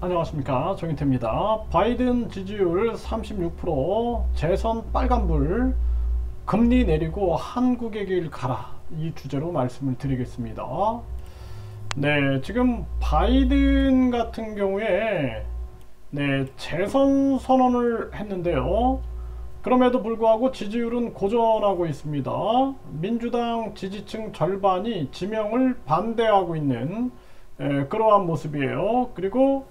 안녕하십니까, 정인태입니다. 바이든 지지율 36%, 재선 빨간불, 금리 내리고 한국의 길 가라, 이 주제로 말씀을 드리겠습니다. 네, 지금 바이든 같은 경우에 재선 선언을 했는데요. 그럼에도 불구하고 지지율은 고전하고 있습니다. 민주당 지지층 절반이 지명을 반대하고 있는 그러한 모습이에요. 그리고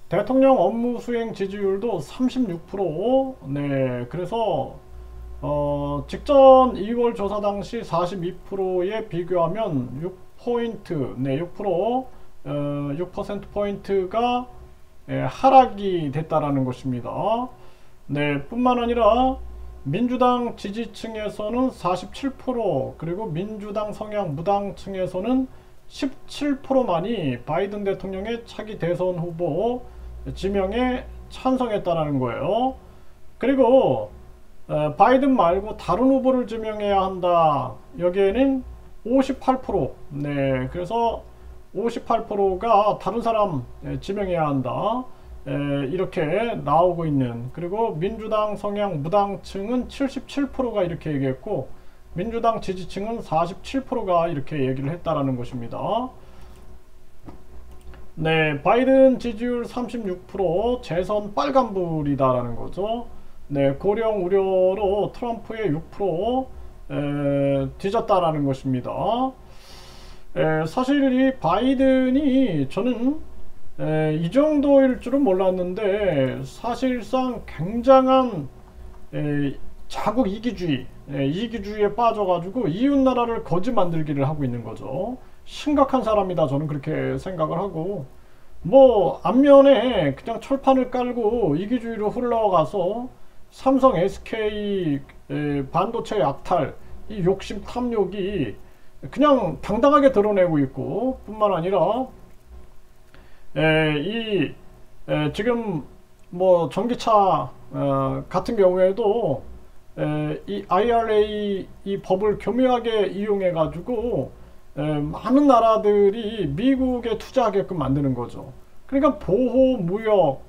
대통령 업무 수행 지지율도 36%. 그래서 직전 2월 조사 당시 42%에 비교하면 6포인트, 6%포인트가 하락이 됐다라는 것입니다. 뿐만 아니라 민주당 지지층에서는 47%, 그리고 민주당 성향 무당층에서는 17%만이 바이든 대통령의 차기 대선 후보 지명에 찬성했다라는 거예요. 그리고 바이든 말고 다른 후보를 지명해야 한다. 여기에는 58%. 그래서 58%가 다른 사람 지명해야 한다. 이렇게 나오고 있는. 그리고 민주당 성향 무당층은 77%가 이렇게 얘기했고, 민주당 지지층은 47%가 이렇게 얘기를 했다라는 것입니다. 바이든 지지율 36%, 재선 빨간불이다라는 거죠. 고령 우려로 트럼프의 6% 뒤졌다라는 것입니다. 사실 이 바이든이 저는 이 정도일 줄은 몰랐는데, 사실상 굉장한 자국 이기주의에 빠져가지고 이웃나라를 거지 만들기를 하고 있는 거죠. 심각한 사람이다, 저는 그렇게 생각을 하고, 뭐 앞면에 그냥 철판을 깔고 이기주의로 흘러가서 삼성 SK 반도체 약탈, 이 욕심 탐욕이 그냥 당당하게 드러내고 있고, 뿐만 아니라 지금 뭐 전기차 같은 경우에도 이 IRA 이 법을 교묘하게 이용해 가지고 많은 나라들이 미국에 투자하게끔 만드는 거죠. 그러니까 보호 무역,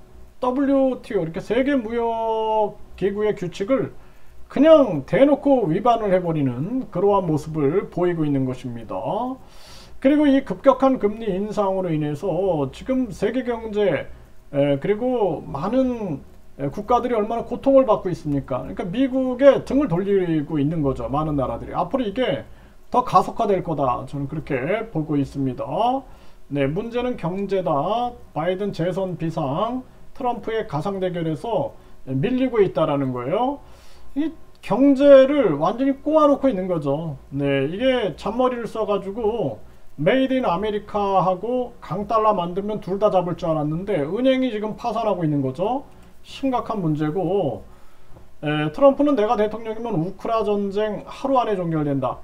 WTO, 이렇게 세계 무역 기구의 규칙을 그냥 대놓고 위반을 해버리는 그러한 모습을 보이고 있는 것입니다. 그리고 이 급격한 금리 인상으로 인해서 지금 세계 경제, 그리고 많은 국가들이 얼마나 고통을 받고 있습니까? 그러니까 미국에 등을 돌리고 있는 거죠. 많은 나라들이. 앞으로 이게 더 가속화될 거다, 저는 그렇게 보고 있습니다. 문제는 경제다. 바이든 재선 비상, 트럼프의 가상 대결에서 밀리고 있다라는 거예요. 이 경제를 완전히 꼬아놓고 있는 거죠. 이게 잔머리를 써가지고 메이드 인 아메리카하고 강달러 만들면 둘 다 잡을 줄 알았는데, 은행이 지금 파산하고 있는 거죠. 심각한 문제고, 트럼프는 내가 대통령이면 우크라 전쟁 하루 안에 종결된다.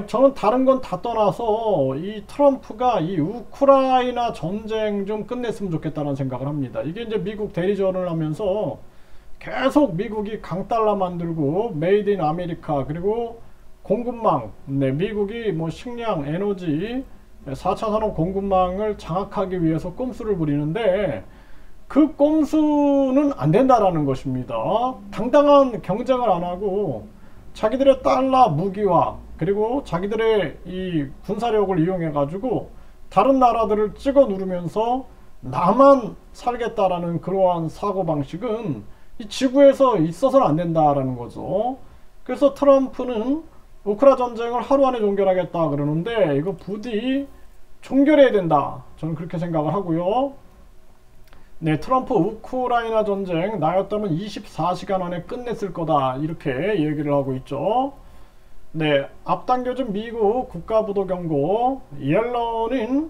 저는 다른 건 다 떠나서 이 트럼프가 이 우크라이나 전쟁 좀 끝냈으면 좋겠다는 생각을 합니다. 이게 이제 미국 대리전을 하면서 계속 미국이 강달러 만들고 메이드 인 아메리카, 그리고 공급망, 미국이 뭐 식량, 에너지, 4차 산업 공급망을 장악하기 위해서 꼼수를 부리는데, 그 꼼수는 안 된다라는 것입니다. 당당한 경쟁을 안 하고 자기들의 달러 무기화, 그리고 자기들의 이 군사력을 이용해 가지고 다른 나라들을 찍어 누르면서 나만 살겠다라는 그러한 사고방식은 이 지구에서 있어서는 안 된다라는 거죠. 그래서 트럼프는 우크라 전쟁을 하루 안에 종결하겠다 그러는데, 이거 부디 종결해야 된다, 저는 그렇게 생각을 하고요. 트럼프 우크라이나 전쟁 나였다면 24시간 안에 끝냈을 거다, 이렇게 얘기를 하고 있죠. 앞당겨진 미국 국가부도 경고, 옐런은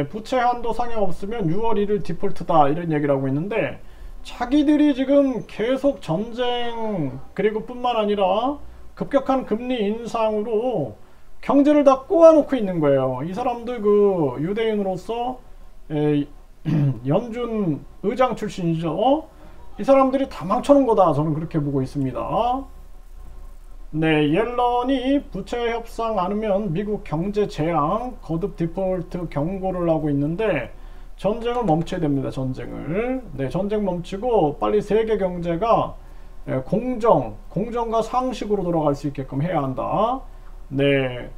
부채 한도 상향 없으면 6월 1일 디폴트다, 이런 얘기를 하고 있는데, 자기들이 지금 계속 전쟁, 그리고 뿐만 아니라 급격한 금리 인상으로 경제를 다 꼬아놓고 있는 거예요. 이 사람들 그 유대인으로서 연준 의장 출신이죠. 이 사람들이 다 망쳐놓은 거다, 저는 그렇게 보고 있습니다. 옐런이 부채 협상 않으면 미국 경제 재앙, 거듭 디폴트 경고를 하고 있는데, 전쟁을 멈춰야 됩니다. 전쟁을. 네, 전쟁 멈추고 빨리 세계 경제가 공정과 상식으로 돌아갈 수 있게끔 해야 한다. 네,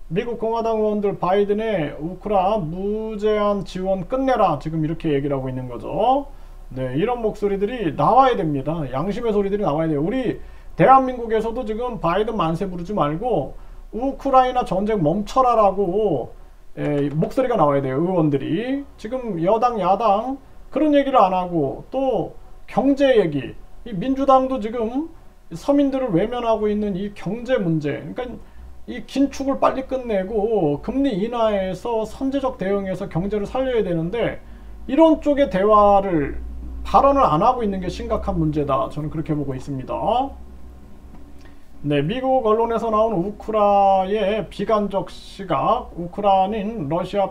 미국 공화당 의원들 바이든의 우크라 무제한 지원 끝내라 지금 이렇게 얘기를 하고 있는 거죠. 네, 이런 목소리들이 나와야 됩니다. 양심의 소리들이 나와야 돼요. 우리 대한민국에서도 지금 바이든 만세 부르지 말고 우크라이나 전쟁 멈춰라라고 목소리가 나와야 돼요. 의원들이 지금 여당 야당 그런 얘기를 안 하고 또 경제 얘기, 이 민주당도 지금 서민들을 외면하고 있는 이 경제 문제, 그러니까 이 긴축을 빨리 끝내고 금리 인하에서 선제적 대응해서 경제를 살려야 되는데 이런 쪽의 대화를 발언을 안 하고 있는 게 심각한 문제다. 저는 그렇게 보고 있습니다. 네, 미국 언론에서 나온 우크라의 비관적 시각, 우크라는 러시아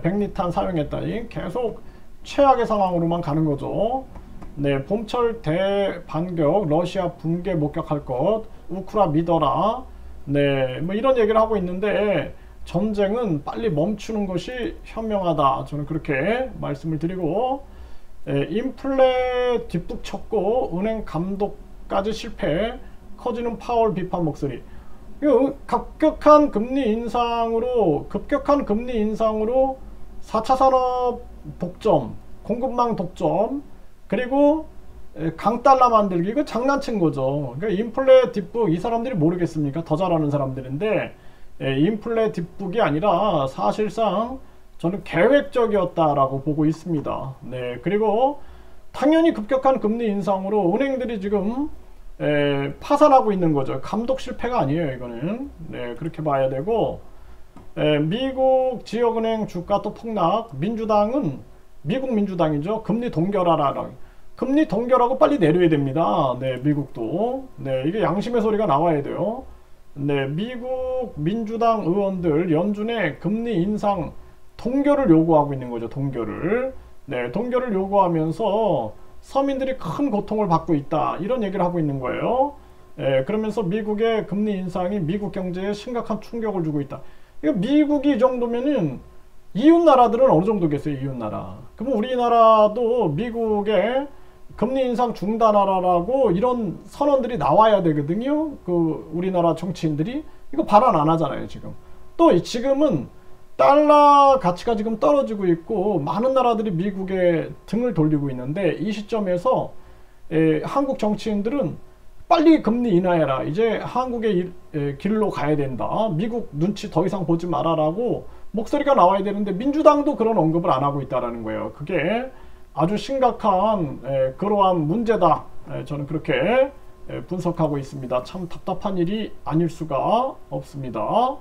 백리탄 사용했다. 계속 최악의 상황으로만 가는 거죠. 네, 봄철 대반격, 러시아 붕괴 목격할 것, 우크라 믿어라. 네, 뭐 이런 얘기를 하고 있는데 전쟁은 빨리 멈추는 것이 현명하다. 저는 그렇게 말씀을 드리고, 인플레 뒷북 쳤고 은행 감독까지 실패. 커지는 파월 비판 목소리. 급격한 금리 인상으로 4차 산업 독점, 공급망 독점, 그리고 강달러 만들기, 이거 장난친 거죠. 그러니까 인플레 뒷북, 이 사람들이 모르겠습니까? 더 잘하는 사람들인데 인플레 뒷북이 아니라 사실상 저는 계획적이었다라고 보고 있습니다. 네, 그리고 당연히 급격한 금리 인상으로 은행들이 지금 파산하고 있는 거죠. 감독 실패가 아니에요, 이거는. 네, 그렇게 봐야 되고, 미국 지역은행 주가 또 폭락. 민주당은 미국 민주당이죠. 금리 동결하라. 금리 동결하고 빨리 내려야 됩니다. 네, 미국도. 네, 이게 양심의 소리가 나와야 돼요. 네, 미국 민주당 의원들 연준에 금리 인상 동결을 요구하고 있는 거죠. 동결을. 네, 동결을 요구하면서 서민들이 큰 고통을 받고 있다. 이런 얘기를 하고 있는 거예요. 그러면서 미국의 금리 인상이 미국 경제에 심각한 충격을 주고 있다. 이거 미국이 이 정도면은 이웃 나라들은 어느 정도겠어요? 이웃 나라. 그럼 우리나라도 미국의 금리 인상 중단하라라고 이런 선언들이 나와야 되거든요. 그 우리나라 정치인들이 이거 발언 안 하잖아요, 지금. 또 지금은 달러 가치가 지금 떨어지고 있고 많은 나라들이 미국에 등을 돌리고 있는데 이 시점에서 한국 정치인들은 빨리 금리 인하해라. 이제 한국의 길로 가야 된다. 미국 눈치 더 이상 보지 말아라고 목소리가 나와야 되는데 민주당도 그런 언급을 안 하고 있다는 거예요. 그게 아주 심각한 그러한 문제다. 저는 그렇게 분석하고 있습니다. 참 답답한 일이 아닐 수가 없습니다.